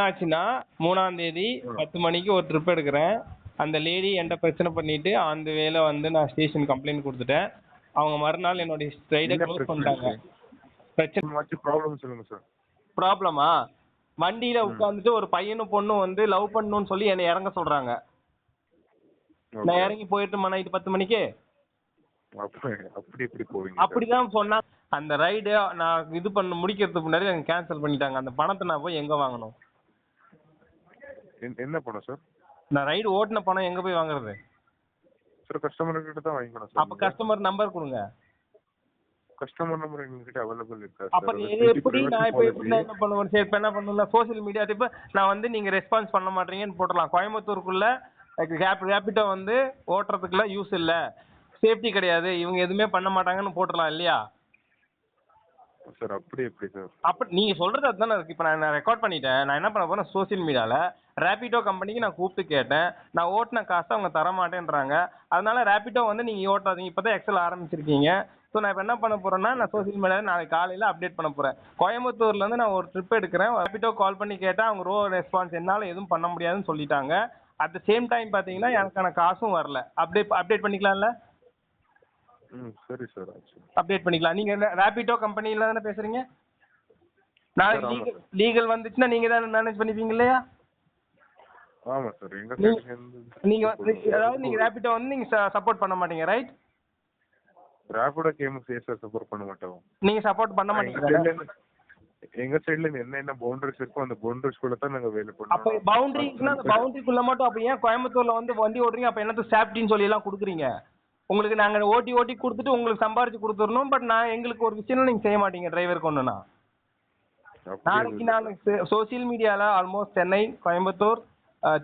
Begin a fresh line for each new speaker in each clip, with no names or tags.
ஆச்சுன்னா 3ஆம் தேதி 10 மணிக்கு ஒரு ட்ரிப் எடுக்கிறேன். அந்த லேடி என்கிட்ட பிரச்சனை பண்ணிட்டு அந்த வேலை வந்து நான் ஸ்டேஷன் கம்ப்ளைண்ட் கொடுத்துட்டேன். அவங்க மறுநாள் என்னுடைய ரைடை க்ளோஸ் பண்ணிட்டாங்க. பிரச்சனை
ப்ராப்ளம் சொல்லுங்க சார்.
ப்ராப்ளமா? வண்டியில உட்காந்துட்டு ஒரு பையனும் பொண்ணும் வந்து லவ் பண்ணணும்னு சொல்லி என்னை இறங்க சொல்றாங்க. நான் இறங்கி போயிட்டுமா நைட்டு 10 மணிக்கு? அப்படிதான் சொன்னா. அந்த ரைடு நான் இது பண்ண முடிக்கிறதுக்கு முன்னாடி எனக்கு கேன்சல் பண்ணிட்டாங்க. அந்த பணத்தை நான் போய் எங்க வாங்கணும்?
என்ன பணம் சார்?
நான் ரைடு ஓட்டின பணம் எங்க போய் வாங்குறது?
சார் கஸ்டமர் கிட்ட தான் வாங்கிக்கணும் சார்.
அப்ப கஸ்டமர் நம்பர் கொடுங்க.
கஸ்டமர் நம்பர் எங்ககிட்ட அவைலபிள் இருக்கா?
அப்ப எப்படி நான் இப்ப என்ன பண்ணுவேன்? சரி, இப்ப என்ன பண்ணுவேன்? சோசியல் மீடியா இப்ப நான் வந்து நீங்க ரெஸ்பான்ஸ் பண்ண மாட்டீங்கன்னு போடலாம். கோயம்புத்தூருக்குள்ள ரேபிடோ வந்து ஓட்டுறதுக்குள்ள யூஸ் இல்ல, சேஃப்டி கிடையாது, இவங்க எதுவுமே பண்ண மாட்டாங்கன்னு போட்டுடலாம் இல்லையா
சார்? அப்படி எப்படி சார்?
அப்ப நீங்க சொல்றது அதுதானே இருக்கு. இப்ப நான் ரெக்கார்ட் பண்ணிட்டேன். நான் என்ன பண்ண போறேன், சோசியல் மீடியால ரேபிடோ கம்பெனிக்கு நான் கூப்பிட்டு கேட்டேன். நான் ஓட்டின காசை அவங்க தர மாட்டேன்றாங்க. அதனால ரேபிடோ வந்து நீங்க ஓட்டாதீங்க, இப்பதான் எக்ஸல் ஆரம்பிச்சிருக்கீங்க. ஸோ நான் இப்போ என்ன பண்ண போறேன்னா, நான் சோசியல் மீடியாவில் நாளைக்கு காலையில் அப்டேட் பண்ண போறேன். கோயம்புத்தூர்ல இருந்து நான் ஒரு ட்ரிப் எடுக்கிறேன். ரேபிடோ கால் பண்ணி கேட்டேன். அவங்க ரெஸ்பான்ஸ் என்னால் எதுவும் பண்ண முடியாதுன்னு சொல்லிட்டாங்க. அட் த சேம் டைம் பார்த்தீங்கன்னா எனக்கான காசும் வரல. அப்டேட் பண்ணிக்கலாம்ல?
சரி சார்,
அப்டேட் பண்ணிக்கலாம். நீங்க ரேபிடோ கம்பெனில தானே பேசுறீங்க? நாளைக்கு லீகல் வந்துச்சுன்னா நீங்க தான் மேனேஜ் பண்ணிப்பீங்க இல்லையா?
ஆமா சார்.
நீங்க அதாவது நீங்க ரேபிடோ வந்து நீங்க சப்போர்ட் பண்ண மாட்டீங்க, right?
Rapido games sir support பண்ண மாட்டோம்.
நீங்க சப்போர்ட் பண்ண மாட்டீங்க.
எங்க சைடுல என்ன பவுண்டரிஸ் இருக்கோ அந்த பவுண்டரிஸ்குள்ள தான் நாங்க வேலை பண்ணுவோம்.
அப்ப பவுண்டரிஸ்னா அந்த பவுண்டரிக்குள்ள மட்டும் அப்ப ஏன் கோயம்புத்தூர்ல வந்து வண்டி ஓடுறீங்க? அப்ப என்னது சேஃப்டின்னு சொல்லி எல்லாம் கொடுக்குறீங்க? உங்களுக்கு நாங்க ஓட்டி கொடுத்துட்டு உங்களுக்கு சம்பாரிச்சு கொடுத்துடணும். பட் நான் எங்களுக்கு ஒரு விஷயம் நீங்க செய்ய மாட்டீங்க டிரைவருக்கு ஒண்ணுனா. நாளைக்கு நான் சோசியல் மீடியால ஆல்மோஸ்ட் சென்னை, கோயம்புத்தூர்,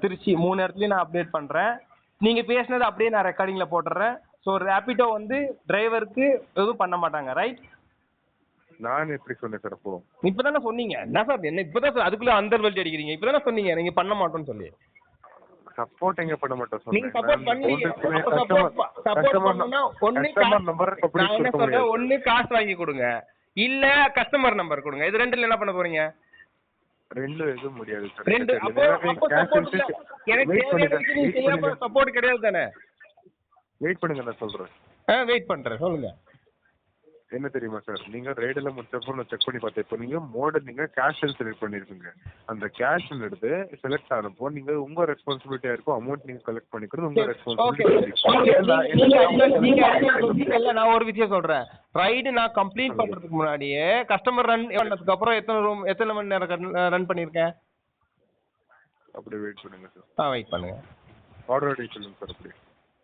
திருச்சி 3 இடத்துலயும் நான் அப்டேட் பண்றேன். நீங்க பேசினது அப்படியே நான் ரெக்கார்டிங்ல போட்டுறேன். ஸோ ரேபிடோ வந்து டிரைவருக்கு எதுவும் பண்ண மாட்டாங்க, ரைட்?
நான் எப்படி சொன்னேன் சார்? அப்போ
இப்பதானே சொன்னீங்க. என்ன சார் என்ன இப்பதான் அதுக்குள்ள அந்தர்வல்ட்டி அடிக்கிறீங்க? இப்பதானே சொன்னீங்க நீங்க பண்ண மாட்டோம்னு சொல்லி.
சப்போர்ட் எங்க பண்ண மாட்டோம்.
நீங்க சப்போர்ட் பண்ணீங்க. சப்போர்ட் பண்ணனும்னா ஒண்ணு காசு வாங்கி கொடுங்க, இல்ல கஸ்டமர் நம்பர் கொடுங்க. இது ரெண்டுல என்ன பண்ண போறீங்க?
ரெண்டும் எதுவும் முடியாது சார்.
ரெண்டு எனக்கு சப்போர்ட் கிடையாது தானே?
வெயிட் பண்ணுங்க, நான் சொல்றேன்.
வெயிட் பண்றேன், சொல்லுங்க.
என்ன தெரியுமா சார், நீங்க ரைடுல முடிச்சப்போ நான் செக் பண்ணி பார்த்தேன். இப்போ நீங்க மோட நீங்க கேஷ் செலக்ட் பண்ணிருக்கீங்க. அந்த கேஷ் எடுத்து செலக்ட் ஆனப்போ நீங்க உங்க ரெஸ்பான்சிபிலிட்டியா இருக்கும். அமௌண்ட் நீங்க கலெக்ட் பண்ணிக்கிறது உங்க ரெஸ்பான்சிபிலிட்டி.
நான் ஒரு விஷயம் சொல்றேன். ரைடு நான் கம்ப்ளீட் பண்றதுக்கு முன்னாடியே கஸ்டமர் ரன் பண்ணதுக்கு அப்புறம் எத்தனை மணி நேரம் ரன் பண்ணிருக்கேன்?
அப்படி வெயிட் பண்ணுங்க சார்.
வெயிட் பண்ணுங்க.
ஆர்டர் ஐடி சொல்லுங்க சார். அப்படி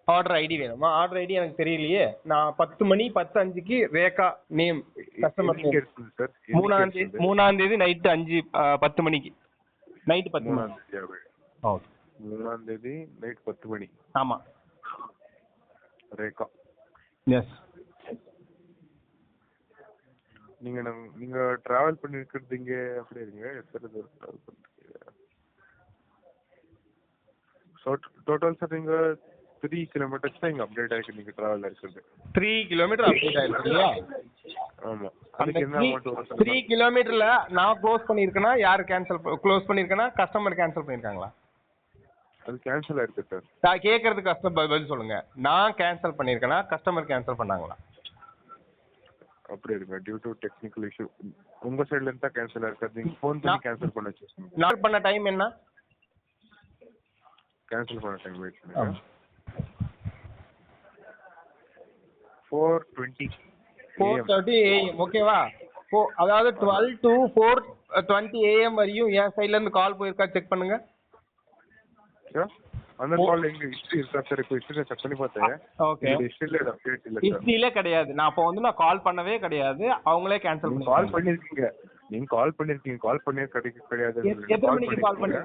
ஆர்டர் ஐடி வேணுமா? ஆர்டர் ஐடி எனக்கு தெரியலையே. நான் 10 மணி 10:05க்கு ரேகா நேம் கஸ்டமர் சார். 3ஆம் தேதி நைட்டு 5:10 மணிக்கு. நைட்டு 10 மணி.
3ஆம் தேதி நைட் 10 மணி.
ஆமா,
ரேகா.
எஸ்.
நீங்க டிராவல் பண்ணிருக்கிறது இங்க அப்படியே இருங்க. எத்தனை தூரம் டிராவல் பண்ணிருக்கீங்க? டோட்டல் சார் நீங்க 3 கிலோமீட்டர்ஸ் தான் இங்க அப்டேட் ஆயிருக்கு. நீங்க டிராவல் இருக்குது
3 கிலோமீட்டர் அப்டேட் ஆயிருக்கு இல்லையா?
ஆமா. அதுக்கு என்ன அமௌண்ட் வரும்?
3 கிலோமீட்டர்ல நான் க்ளோஸ் பண்ணிருக்கேனா? யாரு க்ளோஸ் பண்ணிருக்கேனா? கஸ்டமர் கேன்சல் பண்ணிருக்காங்களா?
அது கேன்சல் ஆயிருக்கு சார்.
நான் கேக்குறது கஸ்டமர் பதில் சொல்லுங்க. நான் கேன்சல் பண்ணிருக்கேனா? கஸ்டமர் கேன்சல் பண்ணாங்களா?
அப்படி இருக்கு. டியூ டு டெக்னிக்கல் இஷ்யூ உங்க சைடுல இருந்து தான் கேன்சல் ஆயிருக்கு. நீங்க ஃபோன் பண்ணி கேன்சல் பண்ண வச்சிருக்கீங்க.
நான் பண்ண டைம் என்ன?
கேன்சல் பண்ண டைம் வெயிட் பண்ணுங்க. 4:30
AM. ஓகேவா? அதாவது 12 to 4:20 AM வரையும் என் சைடுல இருந்து கால் போயிருக்கா செக் பண்ணுங்க.
அந்த கால் எங்க ஹிஸ்டரி இருக்கா சார்? இப்போ ஹிஸ்டரி செக் பண்ணி பார்த்தேன்.
ஓகே.
ஹிஸ்டரியில அப்டேட் இல்ல சார்.
ஹிஸ்டரியில கிடையாது. நான் அப்போ வந்து நான் கால் பண்ணவே கிடையாது. அவங்களே கேன்சல் பண்ணி
கால் பண்ணிருக்கீங்க. நீங்க கால் பண்ணிருக்கீங்க. கால் பண்ணே கிடையாது.
எத்தனை மணிக்கு கால் பண்ணீங்க?